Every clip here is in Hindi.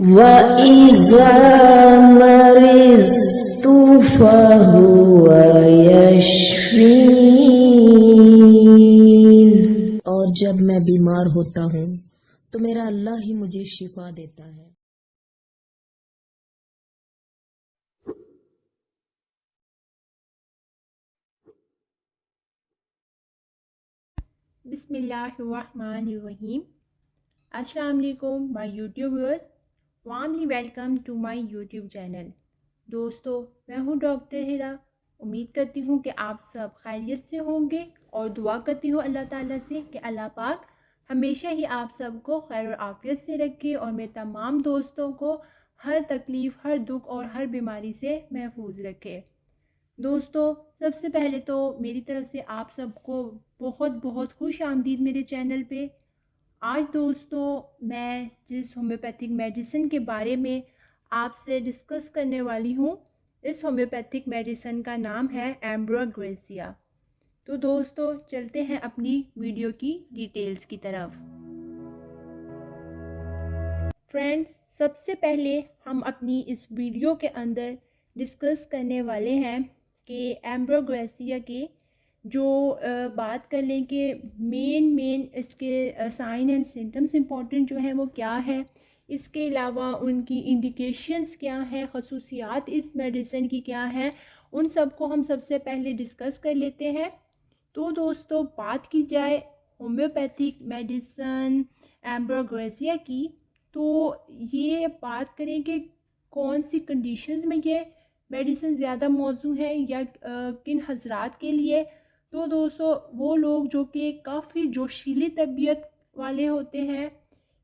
वइज़ा मरिज़्तु फहुव यशफ़ीन। और जब मैं बीमार होता हूँ तो मेरा अल्लाह ही मुझे शिफा देता है। बिस्मिल्लाहिर्रहमानिर्रहीम। अस्सलाम वालेकुम my YouTube viewers, warmly welcome to my YouTube channel. दोस्तों, मैं हूं डॉक्टर हिरा। उम्मीद करती हूं कि आप सब खैरियत से होंगे और दुआ करती हूं अल्लाह ताला से कि अल्लाह पाक हमेशा ही आप सबको खैर और आफियत से रखे और मेरे तमाम दोस्तों को हर तकलीफ़, हर दुख और हर बीमारी से महफूज रखे। दोस्तों, सबसे पहले तो मेरी तरफ से आप सबको बहुत बहुत खुश आमदीद मेरे चैनल पे। आज दोस्तों, मैं जिस होम्योपैथिक मेडिसिन के बारे में आपसे डिस्कस करने वाली हूँ, इस होम्योपैथिक मेडिसिन का नाम है एम्ब्रोग्रेसिया। तो दोस्तों, चलते हैं अपनी वीडियो की डिटेल्स की तरफ। फ्रेंड्स, सबसे पहले हम अपनी इस वीडियो के अंदर डिस्कस करने वाले हैं कि एम्ब्रोग्रेसिया के जो बात कर लें कि मेन इसके साइन एंड सिम्टम्स इम्पॉर्टेंट जो है वो क्या है, इसके अलावा उनकी इंडिकेशंस क्या है, खसूसियात इस मेडिसिन की क्या है, उन सब को हम सबसे पहले डिस्कस कर लेते हैं। तो दोस्तों, बात की जाए होम्योपैथिक मेडिसिन एम्ब्रोग्रेसिया की, तो ये बात करें कि कौन सी कंडीशंस में ये मेडिसिन ज़्यादा मौजू है या किन हजरात के लिए। तो दोस्तों, वो लोग जो कि काफ़ी जोशीली तबीयत वाले होते हैं,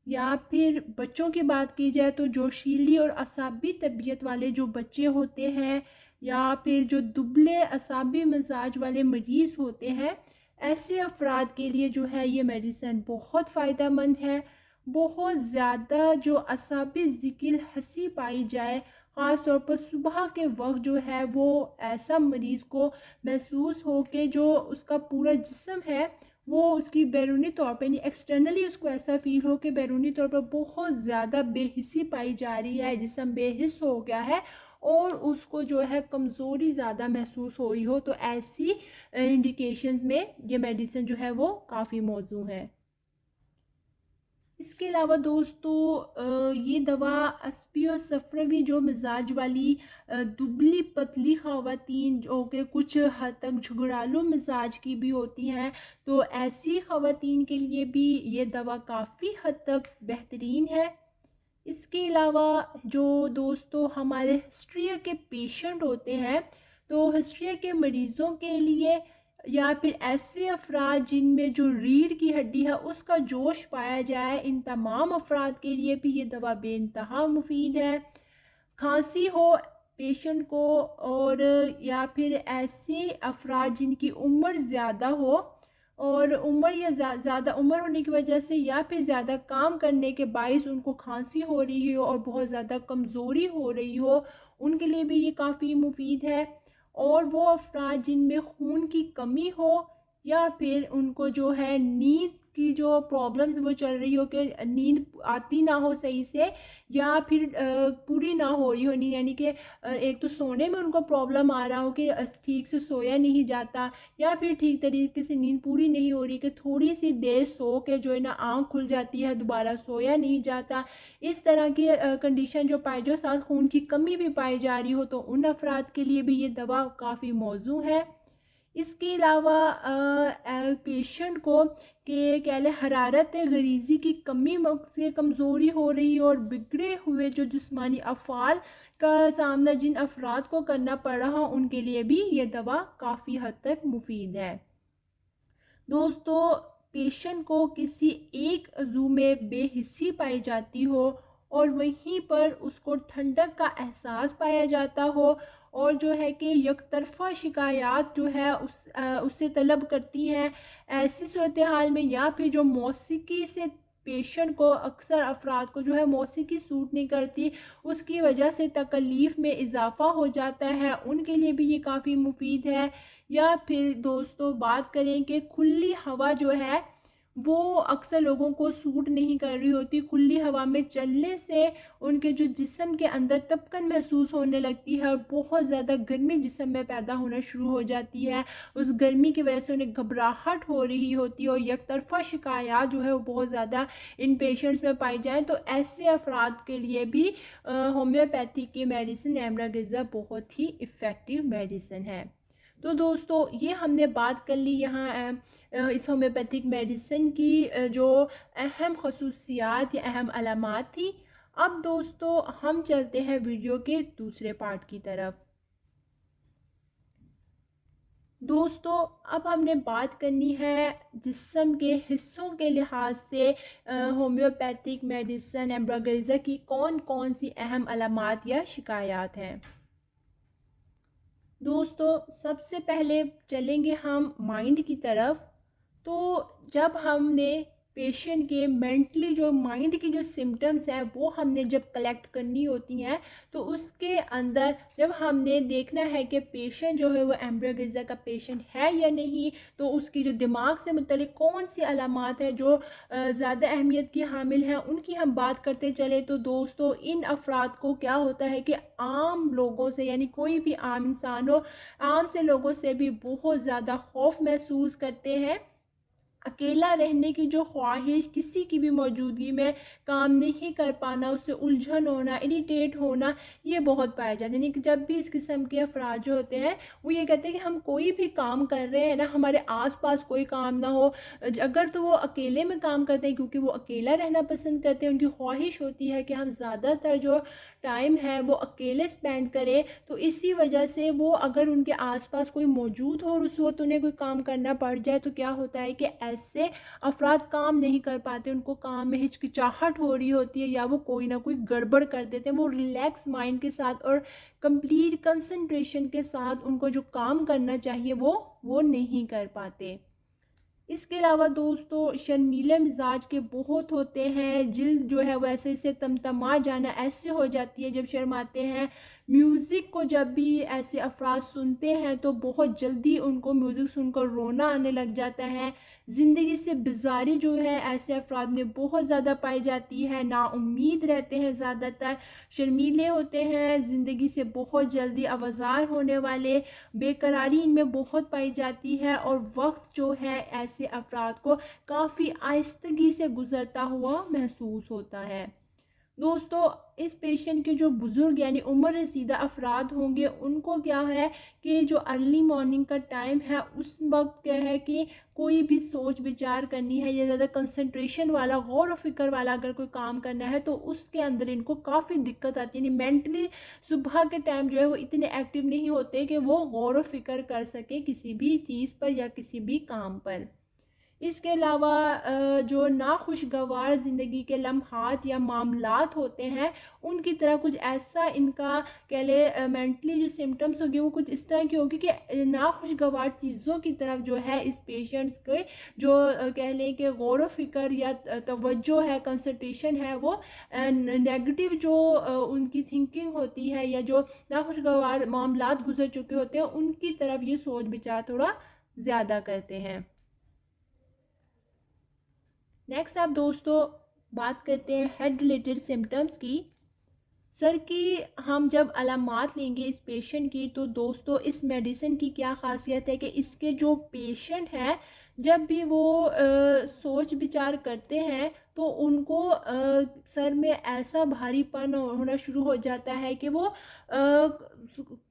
या फिर बच्चों की बात की जाए तो जोशीली और असाबी तबीयत वाले जो बच्चे होते हैं, या फिर जो दुबले असाबी मिजाज वाले मरीज़ होते हैं, ऐसे अफराद के लिए जो है ये मेडिसिन बहुत फ़ायदेमंद है। बहुत ज़्यादा जो असाबी ज़िकिल हंसी पाई जाए, ख़ास तौर पर सुबह के वक्त जो है वो ऐसा मरीज़ को महसूस हो कि जो उसका पूरा जिस्म है वो उसकी बैरूनी तौर पे नहीं, एक्सटर्नली उसको ऐसा फील हो कि बैरूनी तौर पर बहुत ज़्यादा बेहिस्सी पाई जा रही है, जिस्म बेहिस हो गया है और उसको जो है कमज़ोरी ज़्यादा महसूस हो रही हो। तो ऐसी इंडिकेशंस में ये मेडिसिन जो है वो काफ़ी मौजू है। इसके अलावा दोस्तों, ये दवा अस्पी और सफ़रवी जो मिजाज वाली दुबली पतली ख़वातीन जो कि कुछ हद तक झगड़ालू मिजाज की भी होती हैं, तो ऐसी ख़वातीन के लिए भी ये दवा काफ़ी हद तक बेहतरीन है। इसके अलावा जो दोस्तों हमारे हिस्ट्रिया के पेशेंट होते हैं, तो हिस्ट्रिया के मरीज़ों के लिए या फिर ऐसे अफराद जिनमें जो रीढ़ की हड्डी है उसका जोश पाया जाए, इन तमाम अफराद के लिए भी ये दवा बेइंतहा मुफीद है। खांसी हो पेशेंट को, और या फिर ऐसे अफराद जिनकी उम्र ज़्यादा हो और उम्र या ज़्यादा उम्र होने की वजह से या फिर ज़्यादा काम करने के बायस उनको खांसी हो रही हो और बहुत ज़्यादा कमज़ोरी हो रही हो, उनके लिए भी ये काफ़ी मुफीद है। और वो अफराद जिनमें खून की कमी हो या फिर उनको जो है नींद की जो प्रॉब्लम्स वो चल रही हो कि नींद आती ना हो सही से, या फिर पूरी ना हो रही हो नींद, यानी कि एक तो सोने में उनको प्रॉब्लम आ रहा हो कि ठीक से सोया नहीं जाता, या फिर ठीक तरीके से नींद पूरी नहीं हो रही कि थोड़ी सी देर सो के जो है ना आँख खुल जाती है, दोबारा सोया नहीं जाता। इस तरह की कंडीशन जो पाई, जो साथ खून की कमी भी पाई जा रही हो, तो उन अफराद के लिए भी ये दवा काफ़ी मौजू है। इसके अलावा पेशेंट को कि कह लें हरारत गरीज़ी की कमी से कमज़ोरी हो रही हो और बिगड़े हुए जो जिस्मानी अफ़ाल का सामना जिन अफराद को करना पड़ रहा हो, उनके लिए भी ये दवा काफ़ी हद तक मुफीद है। दोस्तों, पेशेंट को किसी एक अज़ू में बेहिस्सी पाई जाती हो और वहीं पर उसको ठंडक का एहसास पाया जाता हो, और जो है कि यकतरफ़ा शिकायत जो है उससे तलब करती हैं, ऐसी सूरत हाल में या फिर जो मौसीकी से पेशेंट को अक्सर अफराद को जो है मौसीकी सूट नहीं करती, उसकी वजह से तकलीफ़ में इजाफ़ा हो जाता है, उनके लिए भी ये काफ़ी मुफीद है। या फिर दोस्तों बात करें कि खुली हवा जो है वो अक्सर लोगों को सूट नहीं कर रही होती। खुली हवा में चलने से उनके जो जिस्म के अंदर तपकन महसूस होने लगती है और बहुत ज़्यादा गर्मी जिस्म में पैदा होना शुरू हो जाती है। उस गर्मी की वजह से उन्हें घबराहट हो रही होती है और यकतरफ़ा शिकायत जो है वो बहुत ज़्यादा इन पेशेंट्स में पाई जाएँ, तो ऐसे अफराद के लिए भी होम्योपैथी की मेडिसिन एमरागिज़ा बहुत ही इफ़ेक्टिव मेडिसिन है। तो दोस्तों ये हमने बात कर ली यहाँ इस होम्योपैथिक मेडिसिन की जो अहम खसूसियात या अहम अलामात थी। अब दोस्तों हम चलते हैं वीडियो के दूसरे पार्ट की तरफ। दोस्तों अब हमने बात करनी है जिस्म के हिस्सों के लिहाज से होम्योपैथिक मेडिसिन एमरागिज़ा की कौन कौन सी अहम अलामात या शिकायत हैं। दोस्तों सबसे पहले चलेंगे हम माइंड की तरफ। तो जब हमने पेशेंट के मेंटली जो माइंड की जो सिम्टम्स है वो हमने जब कलेक्ट करनी होती हैं, तो उसके अंदर जब हमने देखना है कि पेशेंट जो है वो एमरागिज़ा का पेशेंट है या नहीं, तो उसकी जो दिमाग से मुतल्लिक कौन सी अलामात है जो ज़्यादा अहमियत की हामिल हैं उनकी हम बात करते चले। तो दोस्तों इन अफराद को क्या होता है कि आम लोगों से, यानी कोई भी आम इंसान हो, आम से लोगों से भी बहुत ज़्यादा खौफ महसूस करते हैं। अकेला रहने की जो ख्वाहिश, किसी की भी मौजूदगी में काम नहीं कर पाना, उससे उलझन होना, इरिटेट होना, ये बहुत पाया जाता है। यानी कि जब भी इस किस्म के अफराद जो होते हैं वो ये कहते हैं कि हम कोई भी काम कर रहे हैं ना, हमारे आसपास कोई काम ना हो, अगर तो वो अकेले में काम करते हैं क्योंकि वो अकेला रहना पसंद करते हैं। उनकी ख्वाहिश होती है कि हम ज़्यादातर जो टाइम है वो अकेले स्पेंड करें, तो इसी वजह से वो अगर उनके आसपास कोई मौजूद हो और उस वक्त उन्हें कोई काम करना पड़ जाए तो क्या होता है कि ऐसे अफराद काम नहीं कर पाते, उनको काम में हिचकिचाहट हो रही होती है या वो कोई ना कोई गड़बड़ कर देते हैं। वो रिलैक्स माइंड के साथ और कंप्लीट कंसंट्रेशन के साथ उनको जो काम करना चाहिए वो नहीं कर पाते। इसके अलावा दोस्तों शर्मीले मिजाज के बहुत होते हैं। जिल्द जो है वो ऐसे ऐसे तमतमा जाना ऐसे हो जाती है जब शर्माते हैं। म्यूज़िक को जब भी ऐसे अफराद सुनते हैं तो बहुत जल्दी उनको म्यूज़िक सुनकर रोना आने लग जाता है। ज़िंदगी से बेज़ारी जो है ऐसे अफराद में बहुत ज़्यादा पाई जाती है। नाउम्मीद रहते हैं, ज़्यादातर शर्मीले होते हैं, ज़िंदगी से बहुत जल्दी आवाज़ार होने वाले, बेकरारी इनमें बहुत पाई जाती है और वक्त जो है ऐसे अफराद को काफ़ी आहिस्तगी से गुजरता हुआ महसूस होता है। दोस्तों इस पेशेंट के जो बुज़ुर्ग यानी उम्र रसीदा अफराद होंगे उनको क्या है कि जो अर्ली मॉर्निंग का टाइम है उस वक्त क्या है कि कोई भी सोच विचार करनी है या ज़्यादा कंसंट्रेशन वाला, गौर व फिक्र वाला अगर कोई काम करना है तो उसके अंदर इनको काफ़ी दिक्कत आती है। यानी मेंटली सुबह के टाइम जो है वो इतने एक्टिव नहीं होते कि वो गौर व फिक्र कर सके किसी भी चीज़ पर या किसी भी काम पर। इसके अलावा जो नाखुशगवार ज़िंदगी के लम्हात या मामलात होते हैं उनकी तरह कुछ ऐसा इनका कह ले मेंटली जो सिम्टम्स होगी वो कुछ इस तरह की होगी कि नाखुशगवार चीज़ों की तरफ जो है इस पेशेंट्स के जो कह लें कि गौर व फिक्र या तवज्जो है, कंसंट्रेशन है, वो नेगेटिव जो उनकी थिंकिंग होती है या जो नाखुशगवार मामलात गुजर चुके होते हैं उनकी तरफ ये सोच विचार थोड़ा ज़्यादा करते हैं। नेक्स्ट आप दोस्तों बात करते हैं हेड रिलेटेड सिम्टम्स की। सर की हम जब अलामात लेंगे इस पेशेंट की तो दोस्तों इस मेडिसिन की क्या ख़ासियत है कि इसके जो पेशेंट हैं जब भी वो सोच विचार करते हैं तो उनको सर में ऐसा भारीपन होना शुरू हो जाता है कि वो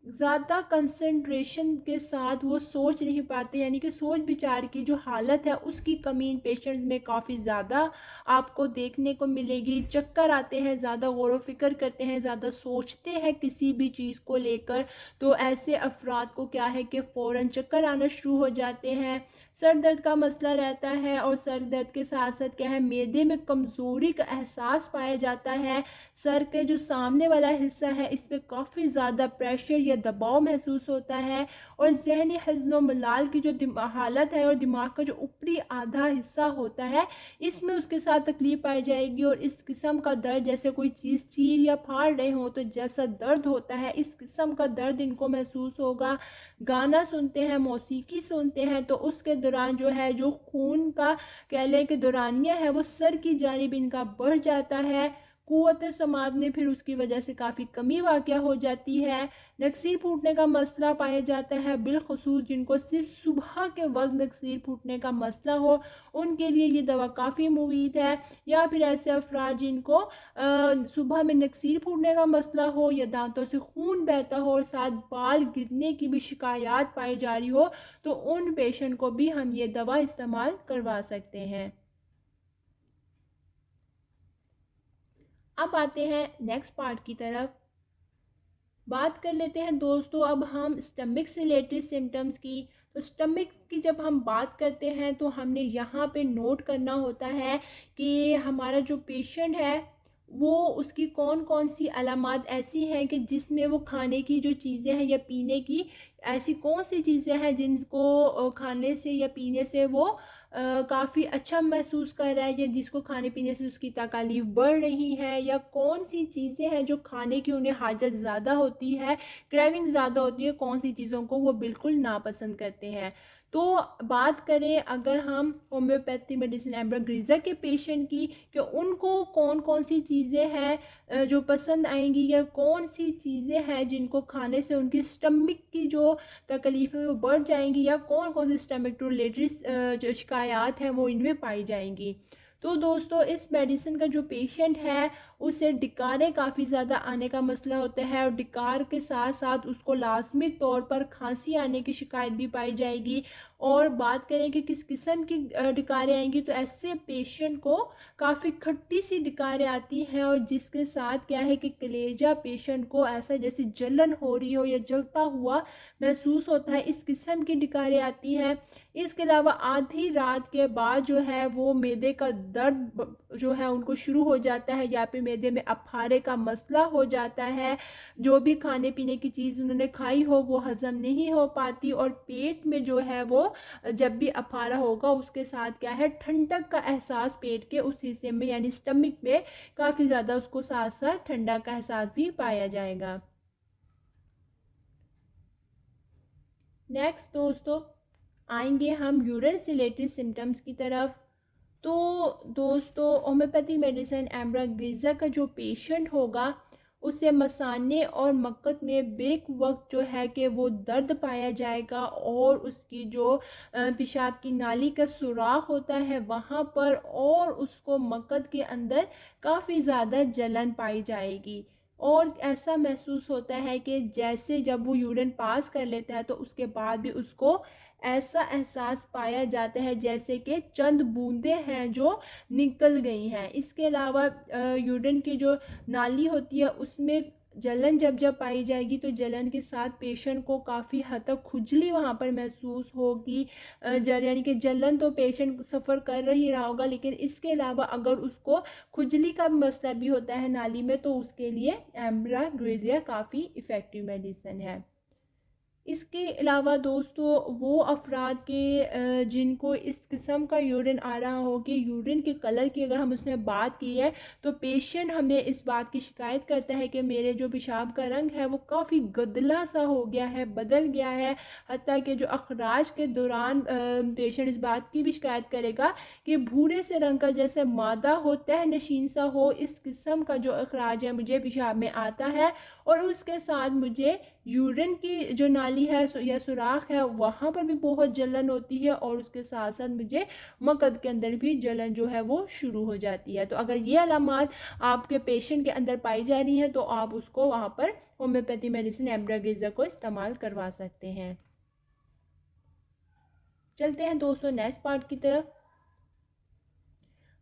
ज़्यादा कंसंट्रेशन के साथ वो सोच नहीं पाते, यानी कि सोच विचार की जो हालत है उसकी कमी इन पेशेंट्स में काफ़ी ज़्यादा आपको देखने को मिलेगी। चक्कर आते हैं, ज़्यादा गौर व फिक्र करते हैं, ज़्यादा सोचते हैं किसी भी चीज़ को लेकर, तो ऐसे अफराद को क्या है कि फ़ौरन चक्कर आना शुरू हो जाते हैं। सर दर्द का मसला रहता है और सर दर्द के साथ साथ क्या है मैदे में कमज़ोरी का एहसास पाया जाता है। सर के जो सामने वाला हिस्सा है इस पर काफ़ी ज़्यादा प्रेशर या दबाव महसूस होता है और जहनी हज़्न मलाल की जो हालत है और दिमाग का जो ऊपरी आधा हिस्सा होता है इसमें उसके साथ तकलीफ़ पाई जाएगी। और इस किस्म का दर्द जैसे कोई चीज़ चीर या फाड़ रहे हो तो जैसा दर्द होता है इस किस्म का दर्द इनको महसूस होगा। गाना सुनते हैं, मौसीकी सुनते हैं तो उसके दौरान जो है जो खून का कह लें कि दौरानिया है वो सर की जानिब इनका बढ़ जाता है। क़ुव्वत समात में फिर उसकी वजह से काफ़ी कमी वाक़या हो जाती है। नक्सीर फूटने का मसला पाया जाता है, बिलख़ुसूस जिनको सिर्फ सुबह के वक्त नक्सीर फूटने का मसला हो उनके लिए ये दवा काफ़ी मुफीद है। या फिर ऐसे अफराद जिनको सुबह में नक्सीर फूटने का मसला हो या दांतों से खून बहता हो और साथ बाल गिरने की भी शिकायत पाई जा रही हो, तो उन पेशेंट को भी हम ये दवा इस्तेमाल करवा सकते हैं। अब आते हैं नेक्स्ट पार्ट की तरफ। बात कर लेते हैं दोस्तों अब हम स्टमक से रिलेटेड सिम्टम्स की। तो स्टमक की जब हम बात करते हैं तो हमने यहाँ पे नोट करना होता है कि हमारा जो पेशेंट है वो उसकी कौन कौन सी अलामात ऐसी हैं कि जिसमें वो खाने की जो चीज़ें हैं या पीने की ऐसी कौन सी चीज़ें हैं जिनको खाने से या पीने से वो काफ़ी अच्छा महसूस कर रहा है, या जिसको खाने पीने से उसकी तकलीफ़ बढ़ रही है, या कौन सी चीज़ें हैं जो खाने की उन्हें हाजत ज़्यादा होती है, क्रेविंग ज़्यादा होती है, कौन सी चीज़ों को वो बिल्कुल नापसंद करते हैं। तो बात करें अगर हम होम्योपैथी मेडिसिन एम्ब्रोग्रीजा के पेशेंट की कि उनको कौन कौन सी चीज़ें हैं जो पसंद आएंगी, या कौन सी चीज़ें हैं जिनको खाने से उनकी स्टमक की जो तकलीफ़ है वो बढ़ जाएंगी, या कौन कौन सी स्टमक टू रिलेटेड जो शिकायत हैं वो इनमें पाई जाएंगी। तो दोस्तों इस मेडिसिन का जो पेशेंट है उसे डिकारें काफ़ी ज़्यादा आने का मसला होता है, और डिकार के साथ साथ उसको लाजमी तौर पर खांसी आने की शिकायत भी पाई जाएगी। और बात करें कि किस किस्म की डिकारें आएंगी, तो ऐसे पेशेंट को काफ़ी खट्टी सी डिकारें आती हैं, और जिसके साथ क्या है कि कलेजा पेशेंट को ऐसा जैसे जलन हो रही हो या जलता हुआ महसूस होता है, इस किस्म की डिकारें आती हैं। इसके अलावा आधी रात के बाद जो है वो मैदे का दर्द जो है उनको शुरू हो जाता है, या फिर मैदे में अफारे का मसला हो जाता है। जो भी खाने पीने की चीज़ उन्होंने खाई हो वो हज़म नहीं हो पाती, और पेट में जो है वो जब भी अफारा होगा उसके साथ क्या है ठंडक का एहसास पेट के उस हिस्से में यानी स्टमक में काफ़ी ज़्यादा उसको साथ साथ ठंडा का एहसास भी पाया जाएगा। नेक्स्ट दोस्तों आएंगे हम यूरिन से रिलेटेड सिम्टम्स की तरफ। तो दोस्तों होम्योपैथिक मेडिसिन एम्ब्रोग्रीजा का जो पेशेंट होगा उसे मसाने और मक्कत में बेक वक्त जो है कि वो दर्द पाया जाएगा, और उसकी जो पेशाब की नाली का सुराख होता है वहाँ पर, और उसको मक्कत के अंदर काफ़ी ज़्यादा जलन पाई जाएगी। और ऐसा महसूस होता है कि जैसे जब वो यूरिन पास कर लेता है तो उसके बाद भी उसको ऐसा एहसास पाया जाता है जैसे कि चंद बूंदें हैं जो निकल गई हैं। इसके अलावा यूरिन की जो नाली होती है उसमें जलन जब जब पाई जाएगी तो जलन के साथ पेशेंट को काफ़ी हद तक खुजली वहाँ पर महसूस होगी। यानी कि जलन तो पेशेंट सफ़र कर ही रहा होगा, लेकिन इसके अलावा अगर उसको खुजली का मसला भी होता है नाली में तो उसके लिए एम्ब्रोग्रीजा काफ़ी इफ़ेक्टिव मेडिसिन है। इसके अलावा दोस्तों वो अफराद के जिनको इस किस्म का यूरिन आ रहा हो कि यूरिन के कलर की अगर हम उसमें बात की है तो पेशेंट हमें इस बात की शिकायत करता है कि मेरे जो पेशाब का रंग है वो काफ़ी गदला सा हो गया है, बदल गया है। हत्ता कि जो अखराज के दौरान पेशेंट इस बात की भी शिकायत करेगा कि भूरे से रंग का जैसे मादा हो, तह नशीन सा हो, इस किस्म का जो अखराज है मुझे पेशाब में आता है। और उसके साथ मुझे यूरिन की जो नाली है या सुराख है वहाँ पर भी बहुत जलन होती है, और उसके साथ साथ मुझे मकद के अंदर भी जलन जो है वो शुरू हो जाती है। तो अगर ये अलामात आपके पेशेंट के अंदर पाई जा रही हैं तो आप उसको वहाँ पर होम्योपैथी मेडिसिन एम्ब्रोग्रीजा को इस्तेमाल करवा सकते हैं। चलते हैं दोस्तों नेक्स्ट पार्ट की तरफ।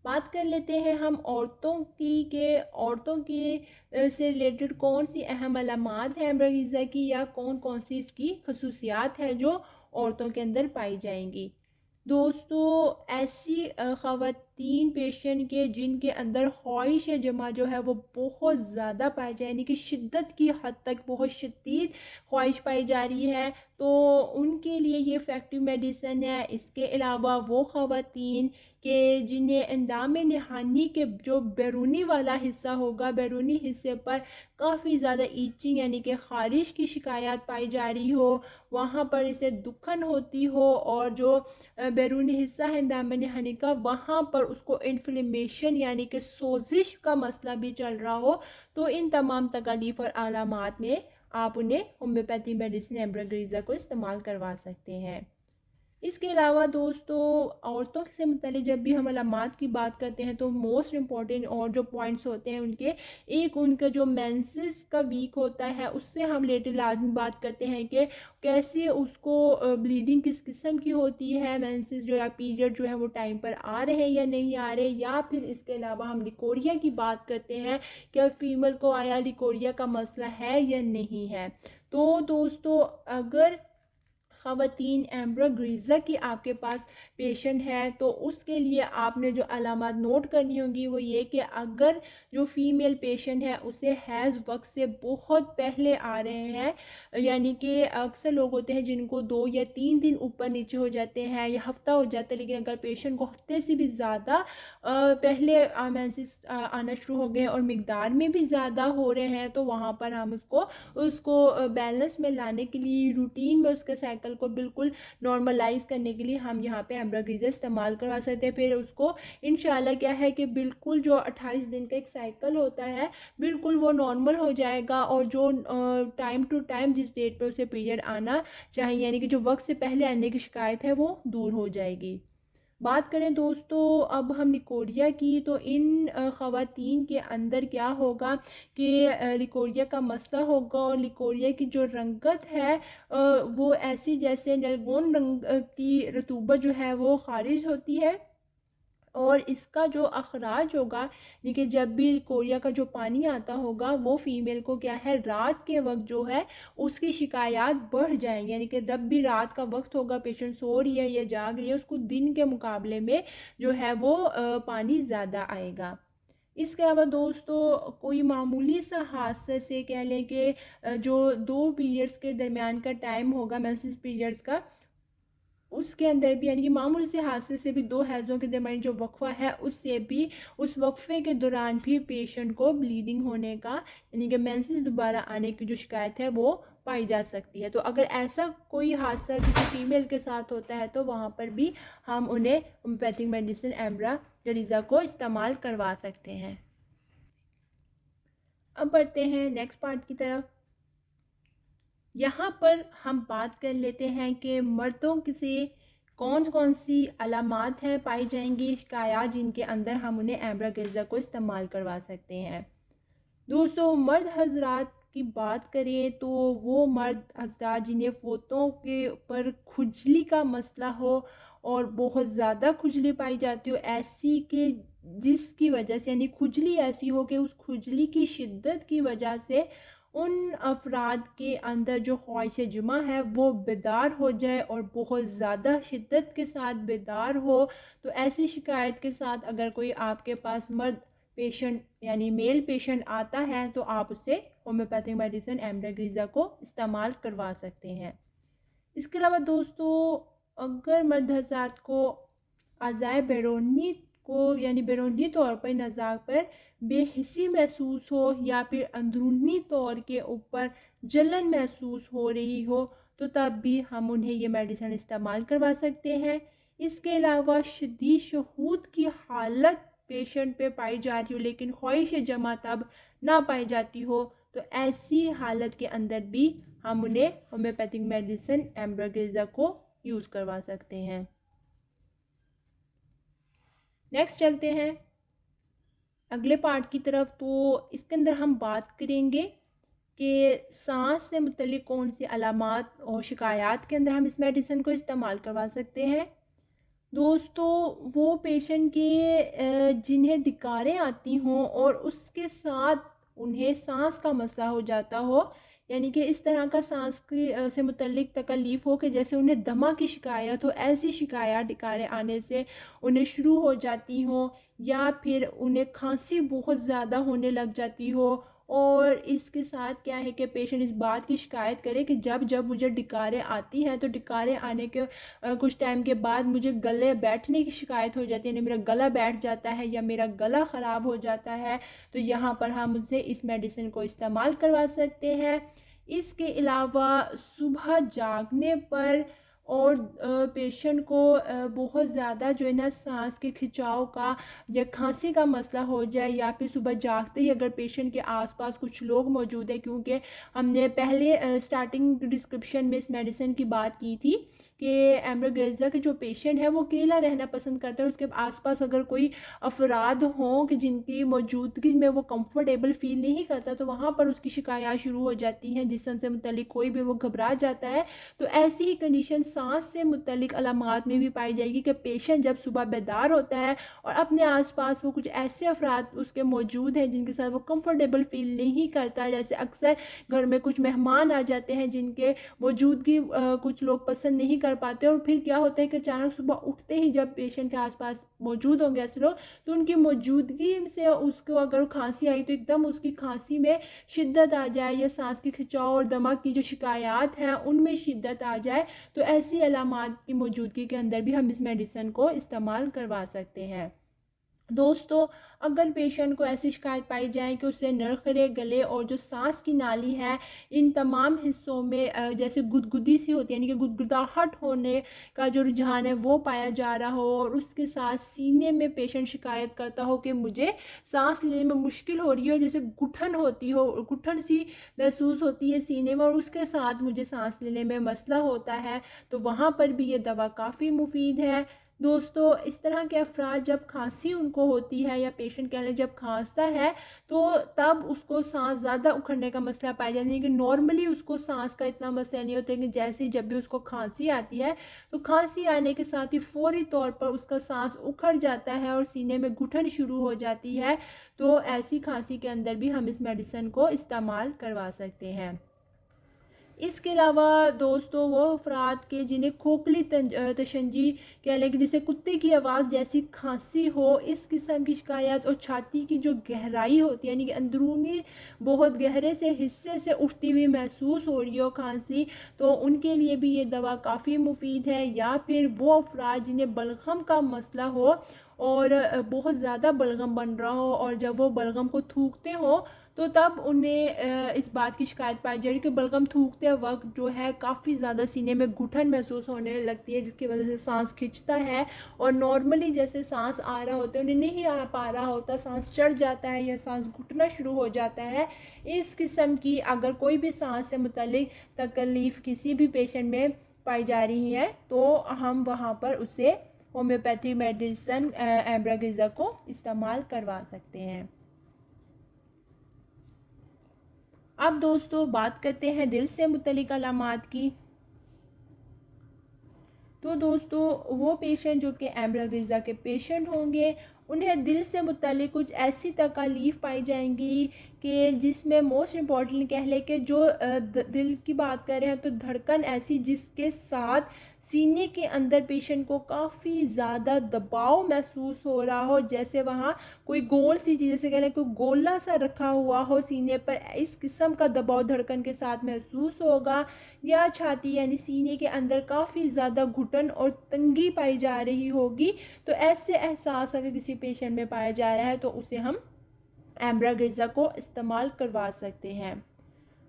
बात कर लेते हैं हम औरतों की से रिलेटेड कौन सी अहम अलामात हैं एम्ब्रोग्रीजा की, या कौन कौन सी इसकी खसूसियात है जो औरतों के अंदर पाई जाएंगी। दोस्तों ऐसी ख़वातीन पेशेंट के जिनके अंदर ख्वाहिश जमा जो है वो बहुत ज़्यादा पाई जाए, यानी कि शिद्दत की हद तक बहुत शदीद ख्वाहिश पाई जा रही है, तो उनके लिए ये इफ़ेक्टिव मेडिसिन है। इसके अलावा वो ख़वातीन कि जिन्हें अंदाम नहानी के जो बैरूनी वाला हिस्सा होगा, बैरूनी हिस्से पर काफ़ी ज़्यादा ईचिंग यानी कि ख़ारिश की शिकायत पाई जा रही हो, वहाँ पर इसे दुखन होती हो, और जो बैरूनी हिस्सा है अंदाम नहानी का वहाँ पर उसको इन्फ्लेमेशन यानी कि सोजिश का मसला भी चल रहा हो, तो इन तमाम तकालीफ और अलामात में आप उन्हें होम्योपैथी मेडिसिन एम्ब्रोग्रीज़ा को इस्तेमाल करवा सकते हैं। इसके अलावा दोस्तों, औरतों से मुतालिक जब भी हम अलामात की बात करते हैं तो मोस्ट इम्पॉर्टेंट और जो पॉइंट्स होते हैं उनके, एक उनका जो मेंसेस का वीक होता है उससे हम रिलेटेड लाजमी बात करते हैं कि कैसे उसको ब्लीडिंग किस किस्म की होती है, मेंसेस जो है पीरियड जो है वो टाइम पर आ रहे हैं या नहीं आ रहे, या फिर इसके अलावा हम लिकोरिया की बात करते हैं कि फीमेल को आया लिकोरिया का मसला है या नहीं है। तो दोस्तों, अगर ख़वातीन एम्ब्रोग्रीज़ा की आपके पास पेशेंट है तो उसके लिए आपने जो अलामत नोट करनी होगी वो ये कि अगर जो फ़ीमेल पेशेंट है उसे हैज़ वक्त से बहुत पहले आ रहे हैं, यानी कि अक्सर लोग होते हैं जिनको 2 या 3 दिन ऊपर नीचे हो जाते हैं या हफ़्ता हो जाता है, लेकिन अगर पेशेंट को हफ्ते से भी ज़्यादा पहले मेंसेस आना शुरू हो गए और मिकदार में भी ज़्यादा हो रहे हैं, तो वहाँ पर हम उसको बैलेंस में लाने के लिए, रूटीन में उसके साइकिल को बिल्कुल नॉर्मलाइज करने के लिए हम यहाँ पे एम्ब्रोग्रीज़ा इस्तेमाल करवा सकते हैं। फिर उसको इंशाल्लाह क्या है कि बिल्कुल जो 28 दिन का एक साइकिल होता है बिल्कुल वो नॉर्मल हो जाएगा, और जो टाइम टू टाइम जिस डेट पे उसे पीरियड आना चाहिए यानी कि जो वक्त से पहले आने की शिकायत है वो दूर हो जाएगी। बात करें दोस्तों अब हम लिकोरिया की, तो इन ख़वातीन के अंदर क्या होगा कि लिकोरिया का मसला होगा, और लिकोरिया की जो रंगत है वो ऐसी जैसे नलगोन रंग की रतूबत जो है वो खारिज होती है, और इसका जो अखराज होगा यानी कि जब भी लिकोरिया का जो पानी आता होगा वो फ़ीमेल को क्या है रात के वक्त जो है उसकी शिकायत बढ़ जाएंगी, यानी कि जब भी रात का वक्त होगा पेशेंट सो रही है या जाग रही है उसको दिन के मुकाबले में जो है वो पानी ज़्यादा आएगा। इसके अलावा दोस्तों, कोई मामूली सा हादसे से कह लें कि जो 2 पीरियड्स के दरमियान का टाइम होगा मेंसेस पीरियड्स का, उसके अंदर भी यानी कि मामूली से हादसे से भी 2 हैज़ों के दरमियान जो वक्फा है उससे भी, उस वक्फे के दौरान भी पेशेंट को ब्लीडिंग होने का यानी कि मेंसेस दोबारा आने की जो शिकायत है वो पाई जा सकती है। तो अगर ऐसा कोई हादसा किसी फीमेल के साथ होता है तो वहाँ पर भी हम उन्हें होम्योपैथिक मेडिसिन एम्ब्रोग्रीज़ा को इस्तेमाल करवा सकते हैं। अब बढ़ते हैं नेक्स्ट पार्ट की तरफ। यहाँ पर हम बात कर लेते हैं कि मर्दों से कौन कौन सी अलामात हैं पाई जाएंगी, शिकायत जिनके अंदर हम उन्हें एम्ब्रोग्रीज़ा को इस्तेमाल करवा सकते हैं। दोस्तों, मर्द हजरात की बात करें तो वो मर्द हजरात जिन्हें फोतों के ऊपर खुजली का मसला हो और बहुत ज़्यादा खुजली पाई जाती हो, ऐसी कि जिसकी वजह से यानी खुजली ऐसी हो कि उस खुजली की शिद्दत की वजह से उन अफराद के अंदर जो ख्वाहिश जुमा है वो बेदार हो जाए और बहुत ज़्यादा शिद्दत के साथ बेदार हो, तो ऐसी शिकायत के साथ अगर कोई आपके पास मर्द पेशेंट यानी मेल पेशेंट आता है तो आप उससे होम्योपैथिक मेडिसिन एम्ब्रोग्रीज़ा को इस्तेमाल करवा सकते हैं। इसके अलावा दोस्तों, अगर मर्द हज़रात को अज़ाए बैरूनी को यानी बैरूनी तौर पर नज़ा पर बेहिसी महसूस हो या फिर अंदरूनी तौर के ऊपर जलन महसूस हो रही हो, तो तब भी हम उन्हें ये मेडिसिन इस्तेमाल करवा सकते हैं। इसके अलावा शदीद शहूद की हालत पेशेंट पे पाई जा रही हो लेकिन ख्वाहिश जमा तब ना पाई जाती हो, तो ऐसी हालत के अंदर भी हम उन्हें होम्योपैथिक मेडिसिन एम्ब्रोग्रीज़ा को यूज़ करवा सकते हैं। नेक्स्ट चलते हैं अगले पार्ट की तरफ। तो इसके अंदर हम बात करेंगे कि सांस से मुतल्लिक कौन सी अलामात और शिकायत के अंदर हम इस मेडिसिन को इस्तेमाल करवा सकते हैं। दोस्तों, वो पेशेंट के जिन्हें डिकारें आती हों और उसके साथ उन्हें सांस का मसला हो जाता हो, यानी कि इस तरह का सांस की से मुतल्लिक तकलीफ़ हो कि जैसे उन्हें दमा की शिकायत हो, ऐसी शिकायत डिकारें आने से उन्हें शुरू हो जाती हो, या फिर उन्हें खांसी बहुत ज़्यादा होने लग जाती हो और इसके साथ क्या है कि पेशेंट इस बात की शिकायत करे कि जब जब मुझे डकारें आती हैं तो डकारें आने के कुछ टाइम के बाद मुझे गले बैठने की शिकायत हो जाती है, यानी मेरा गला बैठ जाता है या मेरा गला ख़राब हो जाता है। तो यहाँ पर हम उनसे इस मेडिसिन को इस्तेमाल करवा सकते हैं। इसके अलावा सुबह जागने पर और पेशेंट को बहुत ज़्यादा जो है ना सांस के खिंचाव का या खांसी का मसला हो जाए, या फिर सुबह जागते ही अगर पेशेंट के आसपास कुछ लोग मौजूद है, क्योंकि हमने पहले स्टार्टिंग डिस्क्रिप्शन में इस मेडिसिन की बात की थी कि एम्ब्रोगेजा के जो पेशेंट है वो अकेला रहना पसंद करता है, उसके आसपास अगर कोई अफराद हों कि जिनकी मौजूदगी में वो कंफर्टेबल फील नहीं करता तो वहाँ पर उसकी शिकायत शुरू हो जाती हैं, जिस्म से मुतल्लिक कोई भी वो घबरा जाता है। तो ऐसी ही कंडीशन सांस से मुतल्लिक अलामात में भी पाई जाएगी कि पेशेंट जब सुबह बेदार होता है और अपने आसपास वो कुछ ऐसे अफराद उसके मौजूद हैं जिनके साथ वो कंफर्टेबल फील नहीं करता, जैसे अक्सर घर में कुछ मेहमान आ जाते हैं जिनके मौजूदगी कुछ लोग पसंद नहीं कर पाते, और फिर क्या होता है कि अचानक सुबह उठते ही जब पेशेंट के आसपास मौजूद होंगे ऐसे लोग तो उनकी मौजूदगी से उसको अगर खांसी आई तो एकदम उसकी खांसी में शिद्दत आ जाए, या सांस की खिंचाव और दमा की जो शिकायत हैं उनमें शिद्दत आ जाए, तो ऐसी अलामात की मौजूदगी के अंदर भी हम इस मेडिसिन को इस्तेमाल करवा सकते हैं। दोस्तों, अगर पेशेंट को ऐसी शिकायत पाई जाए कि उससे नरखरे गले और जो सांस की नाली है इन तमाम हिस्सों में जैसे गुदगुदी सी होती है, यानी कि गुदगुदाहट होने का जो रुझान है वो पाया जा रहा हो, और उसके साथ सीने में पेशेंट शिकायत करता हो कि मुझे सांस लेने में मुश्किल हो रही है, जैसे घुटन होती हो, घुटन सी महसूस होती है सीने में, और उसके साथ मुझे सांस लेने में मसला होता है, तो वहाँ पर भी ये दवा काफ़ी मुफीद है। दोस्तों, इस तरह के अफराद जब खांसी उनको होती है या पेशेंट कह लें जब खांसता है तो तब उसको सांस ज़्यादा उखड़ने का मसला पाया जाता है, कि नॉर्मली उसको सांस का इतना मसला नहीं होता, लेकिन जैसे ही जब भी उसको खांसी आती है तो खांसी आने के साथ ही फौरी तौर पर उसका सांस उखड़ जाता है और सीने में घुटन शुरू हो जाती है। तो ऐसी खांसी के अंदर भी हम इस मेडिसिन को इस्तेमाल करवा सकते हैं। इसके अलावा दोस्तों, वो अफराद के जिन्हें खोखली तशंजी कह लें कि जैसे कुत्ते की आवाज़ जैसी खांसी हो, इस किस्म की शिकायत, और छाती की जो गहराई होती है यानी कि अंदरूनी बहुत गहरे से हिस्से से उठती हुई महसूस हो रही हो खांसी, तो उनके लिए भी ये दवा काफ़ी मुफीद है। या फिर वो अफराद जिन्हें बलगम का मसला हो और बहुत ज़्यादा बलगम बन रहा हो, और जब वो बलगम को थूकते हो तो तब उन्हें इस बात की शिकायत पाई जा रही है कि बलगम थूकते वक्त जो है काफ़ी ज़्यादा सीने में घुटन महसूस होने लगती है, जिसकी वजह से सांस खिंचता है, और नॉर्मली जैसे सांस आ रहा होता है उन्हें नहीं आ पा रहा होता, सांस चढ़ जाता है या सांस घुटना शुरू हो जाता है। इस किस्म की अगर कोई भी सांस से मुतल्लिक तकलीफ़ किसी भी पेशेंट में पाई जा रही है तो हम वहाँ पर उसे होम्योपैथिक मेडिसिन एम्ब्रोगेजा को इस्तेमाल करवा सकते हैं। अब दोस्तों, बात करते हैं दिल से मुतल्लिक अलामात की। तो दोस्तों, वो पेशेंट जो कि एम्ब्रोगेजा के पेशेंट होंगे उन्हें दिल से मुतल्लिक कुछ ऐसी तकलीफ़ पाई जाएंगी कि जिसमें मोस्ट इम्पॉर्टेंट कह लें कि जो दिल की बात कर रहे हैं तो धड़कन ऐसी जिसके साथ सीने के अंदर पेशेंट को काफ़ी ज़्यादा दबाव महसूस हो रहा हो, जैसे वहाँ कोई गोल सी चीज़, जैसे कह लें कोई गोला सा रखा हुआ हो सीने पर, इस किस्म का दबाव धड़कन के साथ महसूस होगा। या छाती यानी सीने के अंदर काफ़ी ज़्यादा घुटन और तंगी पाई जा रही होगी, तो ऐसे एहसास अगर किसी पेशेंट में पाया जा रहा है तो उसे हम एम्ब्रोगेजा को इस्तेमाल करवा सकते हैं।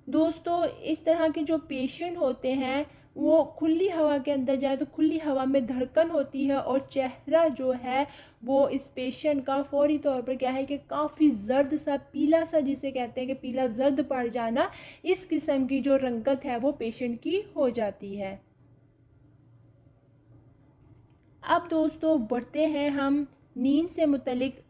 दोस्तों, इस तरह के जो पेशेंट होते हैं वो खुली हवा के अंदर जाए तो खुली हवा में धड़कन होती है, और चेहरा जो है वो इस पेशेंट का फौरी तौर पर क्या है कि काफ़ी जर्द सा, पीला सा, जिसे कहते हैं कि पीला जर्द पड़ जाना, इस किस्म की जो रंगत है वो पेशेंट की हो जाती है। अब दोस्तों, बढ़ते हैं हम नींद से मुतल्लिक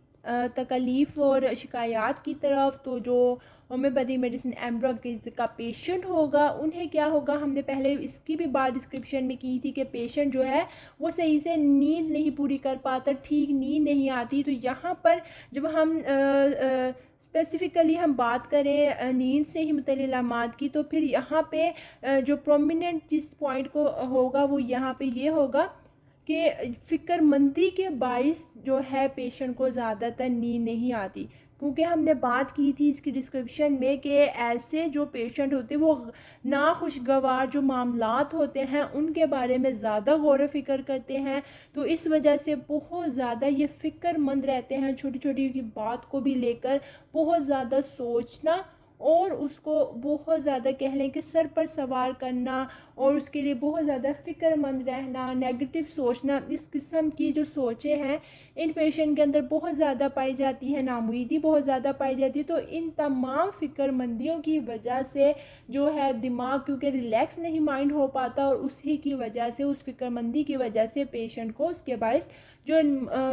तकलीफ़ और शिकायत की तरफ। तो जो होम्योपैथी मेडिसिन एम्ब्रोगेजा का पेशेंट होगा उन्हें क्या होगा, हमने पहले इसकी भी बात डिस्क्रिप्शन में की थी कि पेशेंट जो है वो सही से नींद नहीं पूरी कर पाता, ठीक नींद नहीं आती। तो यहाँ पर जब हम स्पेसिफ़िकली हम बात करें नींद से ही मुतल्लिक़ अलामात की, तो फिर यहाँ पे जो प्रोमिनेंट जिस पॉइंट को होगा वो यहाँ पे ये होगा कि फ़िक्रमंदी के बाइस जो है पेशेंट को ज़्यादातर नींद नहीं आती। क्योंकि हमने बात की थी इसकी डिस्क्रिप्शन में कि ऐसे जो पेशेंट होते हैं वो नाखुशगवार जो मामलात होते हैं उनके बारे में ज़्यादा गौर फ़िक्र करते हैं। तो इस वजह से बहुत ज़्यादा ये फ़िक्रमंद रहते हैं, छोटी छोटी की बात को भी लेकर बहुत ज़्यादा सोचना और उसको बहुत ज़्यादा कह लें कि सर पर सवार करना और उसके लिए बहुत ज़्यादा फ़िक्रमंद रहना, नेगेटिव सोचना, इस किस्म की जो सोचें हैं इन पेशेंट के अंदर बहुत ज़्यादा पाई जाती है, नाउमीदी बहुत ज़्यादा पाई जाती है। तो इन तमाम फ़िक्रमंदियों की वजह से जो है दिमाग क्योंकि रिलैक्स नहीं माइंड हो पाता और उसी की वजह से, उस फ़िक्रमंदी की वजह से पेशेंट को उसके बायस जो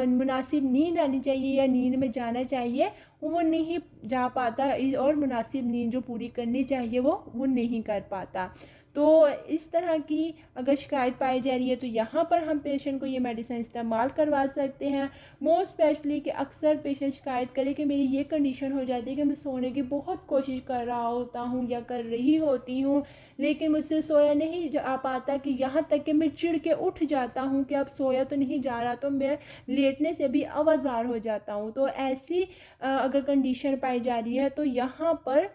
मुनासिब नींद आनी चाहिए या नींद में जाना चाहिए वो नहीं जा पाता और मुनासिब नींद जो पूरी करनी चाहिए वो नहीं कर पाता। तो इस तरह की अगर शिकायत पाई जा रही है तो यहाँ पर हम पेशेंट को ये मेडिसिन इस्तेमाल करवा सकते हैं। मोस्ट स्पेशली कि अक्सर पेशेंट शिकायत करे कि मेरी ये कंडीशन हो जाती है कि मैं सोने की बहुत कोशिश कर रहा होता हूँ या कर रही होती हूँ लेकिन मुझसे सोया नहीं जा पाता, कि यहाँ तक कि मैं चिढ़ के उठ जाता हूँ कि अब सोया तो नहीं जा रहा, तो मैं लेटने से भी आवाज़ार हो जाता हूँ। तो ऐसी अगर कंडीशन पाई जा रही है तो यहाँ पर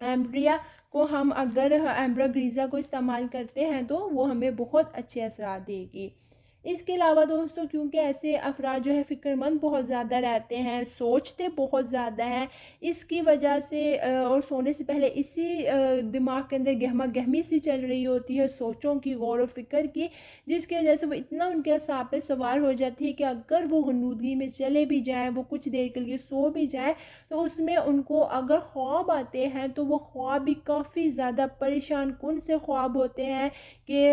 एम्ब्रिया को हम अगर एम्ब्रोग्रीज़ा को इस्तेमाल करते हैं तो वो हमें बहुत अच्छे असरात देगी। इसके अलावा दोस्तों क्योंकि ऐसे अफराद जो है फ़िक्रमंद बहुत ज़्यादा रहते हैं, सोचते बहुत ज़्यादा हैं, इसकी वजह से और सोने से पहले इसी दिमाग के अंदर गहमा गहमी सी चल रही होती है सोचों की, गौर व फिक्र की, जिसकी वजह से वो इतना उनके असाब पे सवार हो जाती है कि अगर वो गनूदगी में चले भी जाएँ, वो कुछ देर के लिए सो भी जाए तो उसमें उनको अगर ख्वाब आते हैं तो वो ख्वाब भी काफ़ी ज़्यादा परेशान कुन से ख्वाब होते हैं कि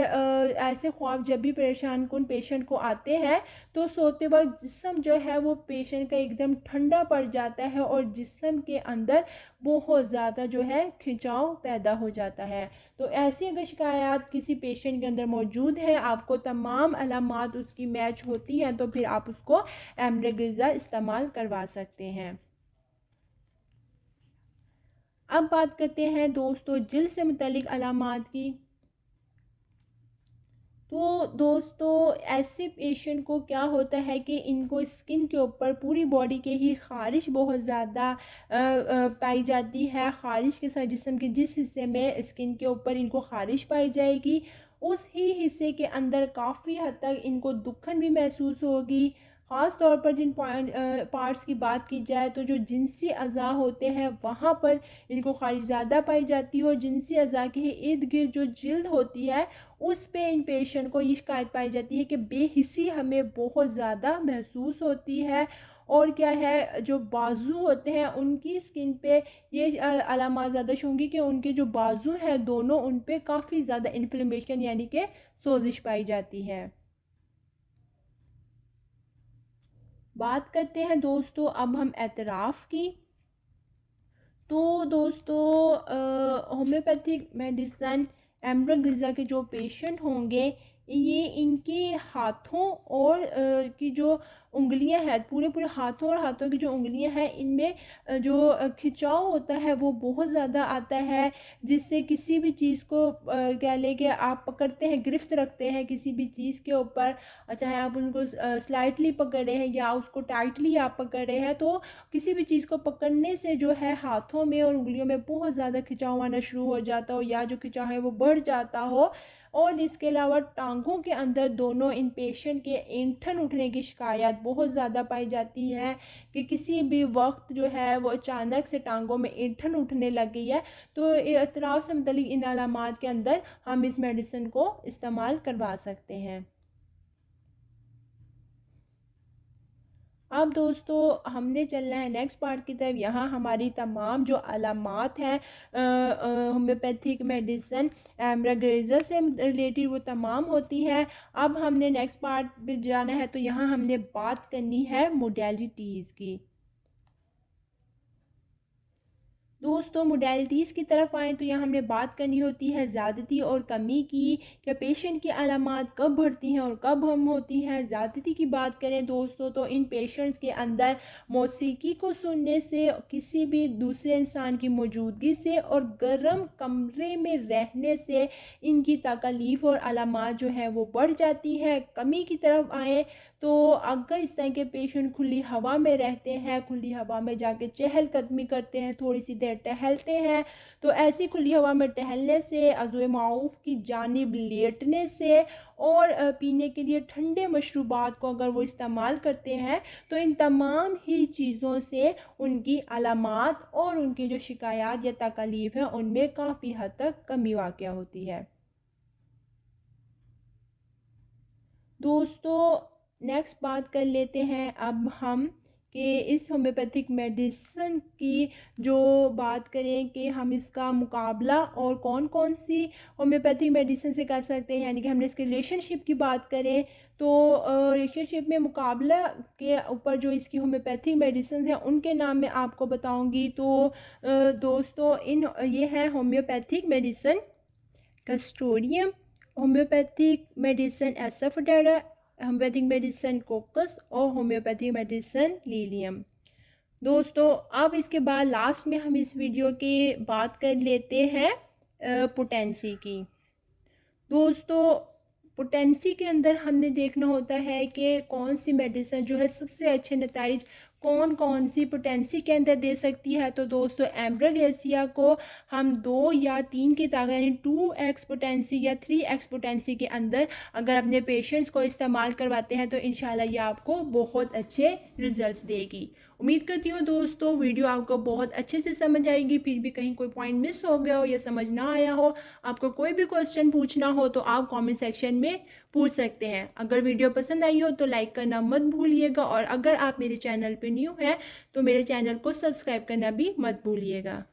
ऐसे ख्वाब जब भी परेशान कुन पेशेंट को आते हैं तो सोते वक्त जिस्म जो है वो पेशेंट का एकदम ठंडा पड़ जाता है और जिस्म के अंदर बहुत ज़्यादा जो है खिंचाव पैदा हो जाता है। तो ऐसी अगर शिकायत किसी पेशेंट के अंदर मौजूद है, आपको तमाम अलामात उसकी मैच होती हैं, तो फिर आप उसको एम्ब्रोग्रीज़ा इस्तेमाल करवा सकते हैं। अब बात करते हैं दोस्तों जिल्द से मुतल्लिक अलामात की। तो दोस्तों ऐसे पेशेंट को क्या होता है कि इनको स्किन के ऊपर पूरी बॉडी के ही ख़ारिश बहुत ज़्यादा पाई जाती है। ख़ारिश के साथ जिस्म के जिस हिस्से में स्किन के ऊपर इनको ख़ारिश पाई जाएगी उस ही हिस्से के अंदर काफ़ी हद तक इनको दुखन भी महसूस होगी। ख़ास तौर पर जिन पार्ट्स की बात की जाए तो जो जिनसी अज़ा होते हैं वहाँ पर इनको ख़ारिश ज़्यादा पाई जाती है और जिनसी अज़ा के इर्द गिर्द जो जिल्द होती है उस पे इन पेशेंट को ये शिकायत पाई जाती है कि बेहिसी हमें बहुत ज़्यादा महसूस होती है। और क्या है जो बाजू होते हैं उनकी स्किन पे ये अलामात ज़्यादा होंगी कि उनके जो बाजू हैं दोनों उन पे काफ़ी ज़्यादा इन्फ्लेमेशन यानी कि सोजिश पाई जाती है। बात करते हैं दोस्तों अब हम एतराफ़ की। तो दोस्तों होम्योपैथिक मेडिसन एम्ब्रोग्रीज़ा के जो पेशेंट होंगे ये इनके हाथों और की जो उंगलियां हैं, पूरे पूरे हाथों और हाथों की जो उंगलियां हैं इनमें जो खिंचाव होता है वो बहुत ज़्यादा आता है, जिससे किसी भी चीज़ को कह लें कि आप पकड़ते हैं, गिरफ्त रखते हैं किसी भी चीज़ के ऊपर, चाहे आप उनको स्लाइटली पकड़ रहे हैं या उसको टाइटली आप पकड़ रहे हैं, तो किसी भी चीज़ को पकड़ने से जो है हाथों में और उंगलियों में बहुत ज़्यादा खिंचाव आना शुरू हो जाता हो या जो खिंचाव है वो बढ़ जाता हो। और इसके अलावा टांगों के अंदर दोनों इन पेशेंट के ऐंठन उठने की शिकायत बहुत ज़्यादा पाई जाती है कि किसी भी वक्त जो है वो अचानक से टांगों में ऐंठन उठने लग गई है। तो एतराफ़ से मुतल्लिक इन अलामात के अंदर हम इस मेडिसिन को इस्तेमाल करवा सकते हैं। अब दोस्तों हमने चलना है नेक्स्ट पार्ट की तरफ। यहाँ हमारी तमाम जो अलामात हैं होम्योपैथिक मेडिसिन एम्ब्रोग्रीज़ा से रिलेटेड वो तमाम होती हैं। अब हमने नेक्स्ट पार्ट पे जाना है तो यहाँ हमने बात करनी है मोडेलिटीज़ की। दोस्तों मोडेलिटीज़ की तरफ आएँ तो यहाँ हमने बात करनी होती है ज़्यादती और कमी की, कि पेशेंट की अलामात कब बढ़ती हैं और कब हम होती हैं। ज़्यादती की बात करें दोस्तों तो इन पेशेंट्स के अंदर मौसीकी को सुनने से, किसी भी दूसरे इंसान की मौजूदगी से और गर्म कमरे में रहने से इनकी तकलीफ़ और अलामात जो है वो बढ़ जाती है। कमी की तरफ आएँ तो अगर इस तरह के पेशेंट खुली हवा में रहते हैं, खुली हवा में जाके चहलकदमी करते हैं, थोड़ी सी देर टहलते हैं, तो ऐसी खुली हवा में टहलने से, अज़्व माऊफ़ की जानिब लेटने से और पीने के लिए ठंडे मशरूबात को अगर वो इस्तेमाल करते हैं, तो इन तमाम ही चीज़ों से उनकी अलामात और उनकी जो शिकायत या तकलीफ़ है उनमें काफ़ी हद तक कमी वाक़या होती है। दोस्तों, नेक्स्ट बात कर लेते हैं अब हम कि इस होम्योपैथिक मेडिसिन की जो बात करें कि हम इसका मुकाबला और कौन कौन सी होम्योपैथिक मेडिसिन से कर सकते हैं, यानी कि हमने इसके रिलेशनशिप की बात करें तो रिलेशनशिप में मुकाबला के ऊपर जो इसकी होम्योपैथिक मेडिसिन हैं उनके नाम मैं आपको बताऊंगी। तो दोस्तों, ये है homeopathic medicine castoreum, homeopathic medicine asafoetida, homeopathic medicine coccus और होम्योपैथिक मेडिसिन लीलियम। दोस्तों, अब इसके बाद लास्ट में हम इस वीडियो की बात कर लेते हैं पोटेंसी की। दोस्तों, पोटेंसी के अंदर हमने देखना होता है कि कौन सी मेडिसिन जो है सबसे अच्छे नताइज कौन कौन सी पोटेंसी के अंदर दे सकती है। तो दोस्तों, एम्ब्रोगेसिया को हम 2 या 3 की ताकत यानी 2x पोटेंसी या 3x पोटेंसी के अंदर अगर अपने पेशेंट्स को इस्तेमाल करवाते हैं तो इंशाल्लाह ये आपको बहुत अच्छे रिजल्ट्स देगी। उम्मीद करती हूँ दोस्तों वीडियो आपको बहुत अच्छे से समझ आएगी। फिर भी कहीं कोई पॉइंट मिस हो गया हो या समझ ना आया हो, आपको कोई भी क्वेश्चन पूछना हो तो आप कमेंट सेक्शन में पूछ सकते हैं। अगर वीडियो पसंद आई हो तो लाइक करना मत भूलिएगा, और अगर आप मेरे चैनल पे न्यू हैं तो मेरे चैनल को सब्सक्राइब करना भी मत भूलिएगा।